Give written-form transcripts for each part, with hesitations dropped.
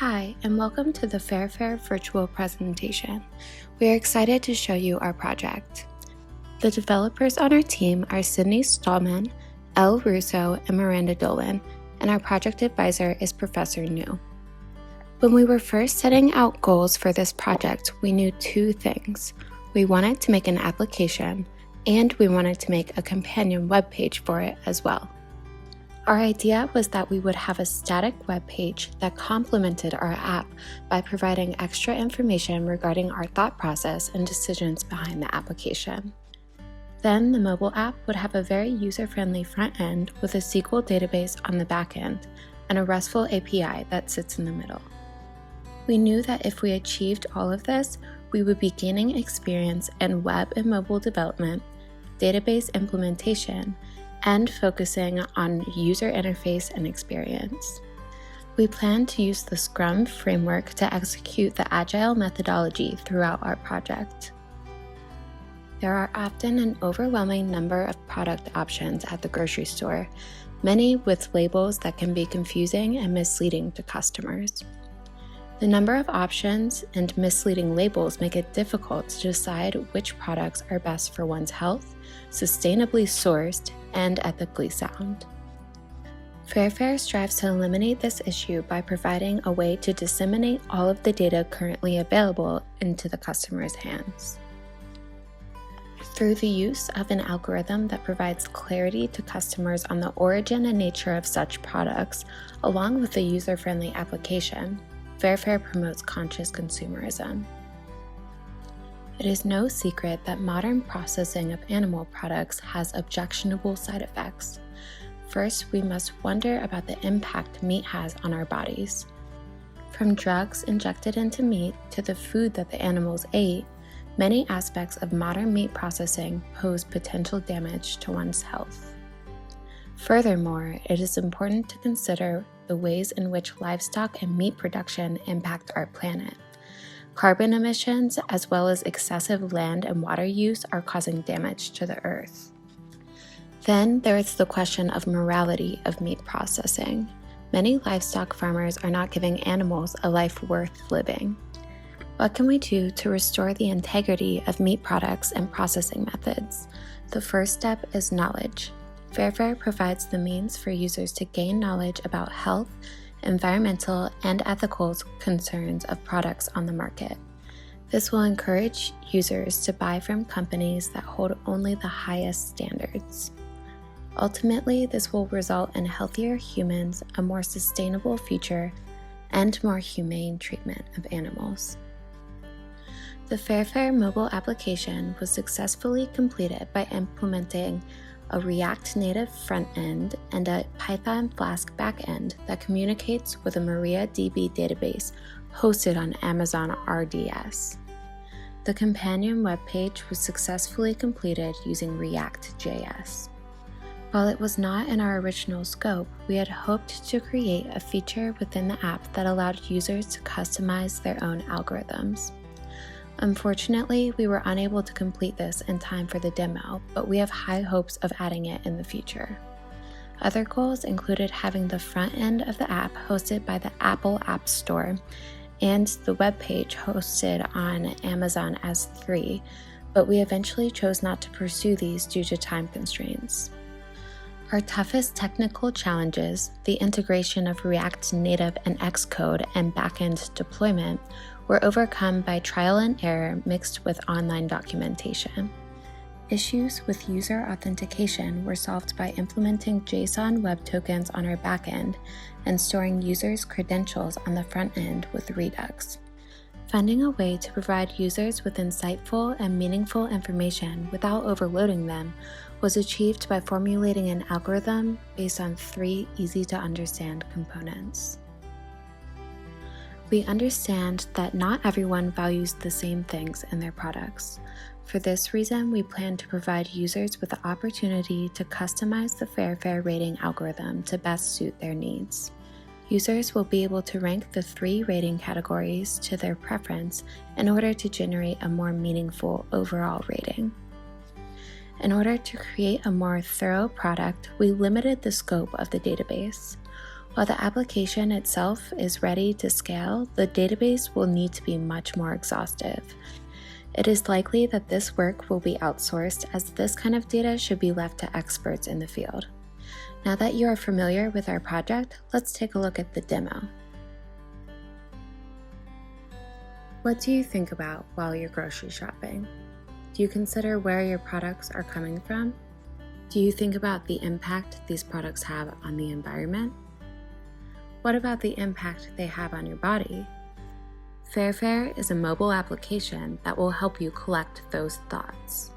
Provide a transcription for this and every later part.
Hi, and welcome to the Fairfair virtual presentation. We are excited to show you our project. The developers on our team are Sydney Stallman, Elle Russo, and Miranda Dolan, and our project advisor is Professor New. When we were first setting out goals for this project, we knew two things. We wanted to make an application, and we wanted to make a companion web page for it as well. Our idea was that we would have a static web page that complemented our app by providing extra information regarding our thought process and decisions behind the application. Then the mobile app would have a very user-friendly front end with a SQL database on the back end and a RESTful API that sits in the middle. We knew that if we achieved all of this, we would be gaining experience in web and mobile development, database implementation, and focusing on user interface and experience. We plan to use the Scrum framework to execute the Agile methodology throughout our project. There are often an overwhelming number of product options at the grocery store, many with labels that can be confusing and misleading to customers. The number of options and misleading labels make it difficult to decide which products are best for one's health, sustainably sourced, and ethically sound. Fairfair strives to eliminate this issue by providing a way to disseminate all of the data currently available into the customer's hands. Through the use of an algorithm that provides clarity to customers on the origin and nature of such products, along with a user-friendly application, Fairfair promotes conscious consumerism. It is no secret that modern processing of animal products has objectionable side effects. First, we must wonder about the impact meat has on our bodies. From drugs injected into meat to the food that the animals ate, many aspects of modern meat processing pose potential damage to one's health. Furthermore, it is important to consider the ways in which livestock and meat production impact our planet. Carbon emissions, as well as excessive land and water use, are causing damage to the earth. Then there is the question of morality of meat processing. Many livestock farmers are not giving animals a life worth living. What can we do to restore the integrity of meat products and processing methods? The first step is knowledge. Fairfair provides the means for users to gain knowledge about health, environmental, and ethical concerns of products on the market. This will encourage users to buy from companies that hold only the highest standards. Ultimately, this will result in healthier humans, a more sustainable future, and more humane treatment of animals. The Fairfair mobile application was successfully completed by implementing a React Native front end and a Python Flask backend that communicates with a MariaDB database hosted on Amazon RDS. The companion web page was successfully completed using React.js. While it was not in our original scope, we had hoped to create a feature within the app that allowed users to customize their own algorithms. Unfortunately, we were unable to complete this in time for the demo, but we have high hopes of adding it in the future. Other goals included having the front end of the app hosted by the Apple App Store and the web page hosted on Amazon S3, but we eventually chose not to pursue these due to time constraints. Our toughest technical challenges, the integration of React Native and Xcode and backend deployment, were overcome by trial and error mixed with online documentation. Issues with user authentication were solved by implementing JSON web tokens on our backend and storing users' credentials on the front end with Redux. Finding a way to provide users with insightful and meaningful information without overloading them was achieved by formulating an algorithm based on 3 easy-to-understand components. We understand that not everyone values the same things in their products. For this reason, we plan to provide users with the opportunity to customize the Fairfair rating algorithm to best suit their needs. Users will be able to rank the 3 rating categories to their preference in order to generate a more meaningful overall rating. In order to create a more thorough product, we limited the scope of the database. While the application itself is ready to scale, the database will need to be much more exhaustive. It is likely that this work will be outsourced, as this kind of data should be left to experts in the field. Now that you are familiar with our project, let's take a look at the demo. What do you think about while you're grocery shopping? Do you consider where your products are coming from? Do you think about the impact these products have on the environment? What about the impact they have on your body? FairFare is a mobile application that will help you collect those thoughts.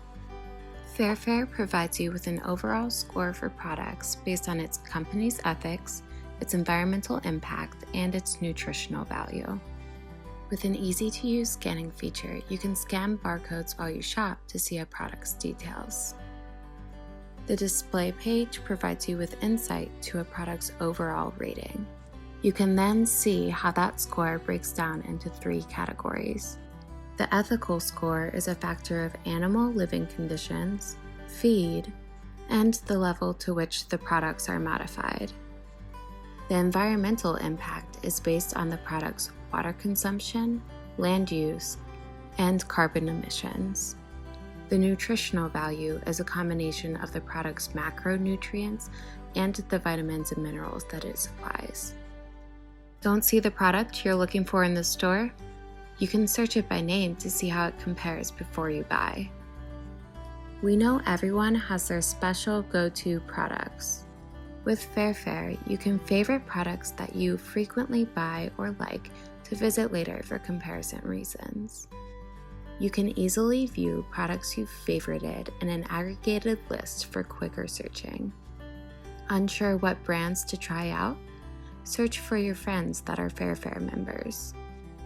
FairFare provides you with an overall score for products based on its company's ethics, its environmental impact, and its nutritional value. With an easy-to-use scanning feature, you can scan barcodes while you shop to see a product's details. The display page provides you with insight to a product's overall rating. You can then see how that score breaks down into 3 categories. The ethical score is a factor of animal living conditions, feed, and the level to which the products are modified. The environmental impact is based on the product's water consumption, land use, and carbon emissions. The nutritional value is a combination of the product's macronutrients and the vitamins and minerals that it supplies. Don't see the product you're looking for in the store? You can search it by name to see how it compares before you buy. We know everyone has their special go-to products. With FairFare, you can favorite products that you frequently buy or like to visit later for comparison reasons. You can easily view products you've favorited in an aggregated list for quicker searching. Unsure what brands to try out? Search for your friends that are FairFare members.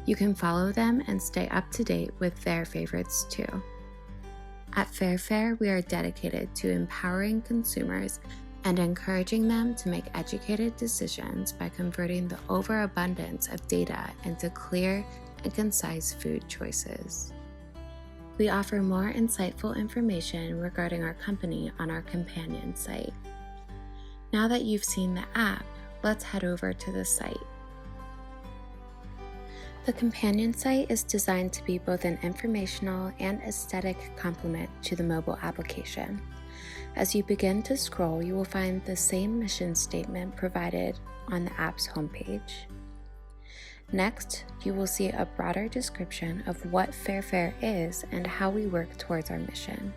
You can follow them and stay up to date with their favorites too. At FairFare, we are dedicated to empowering consumers and encouraging them to make educated decisions by converting the overabundance of data into clear and concise food choices. We offer more insightful information regarding our company on our companion site. Now that you've seen the app, let's head over to the site. The companion site is designed to be both an informational and aesthetic complement to the mobile application. As you begin to scroll, you will find the same mission statement provided on the app's homepage. Next, you will see a broader description of what FairFare is and how we work towards our mission.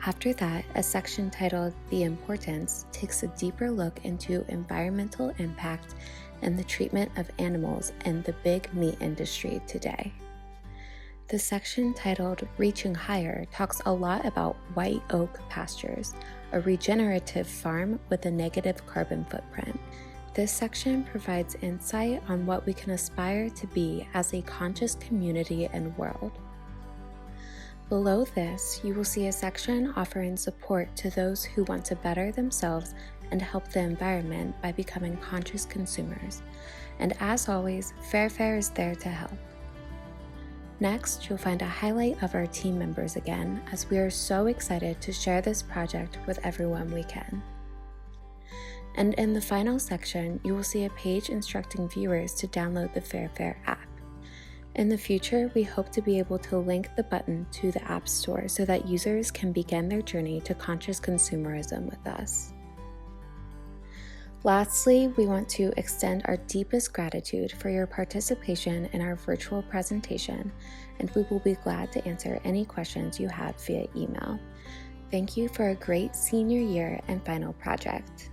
After that, a section titled The Importance takes a deeper look into environmental impact and the treatment of animals in the big meat industry today. The section titled Reaching Higher talks a lot about white oak pastures, a regenerative farm with a negative carbon footprint. This section provides insight on what we can aspire to be as a conscious community and world. Below this, you will see a section offering support to those who want to better themselves and help the environment by becoming conscious consumers. And as always, FairFare is there to help. Next, you'll find a highlight of our team members again, as we are so excited to share this project with everyone we can. And in the final section, you will see a page instructing viewers to download the FairFare app. In the future, we hope to be able to link the button to the App Store so that users can begin their journey to conscious consumerism with us. Lastly, we want to extend our deepest gratitude for your participation in our virtual presentation, and we will be glad to answer any questions you have via email. Thank you for a great senior year and final project.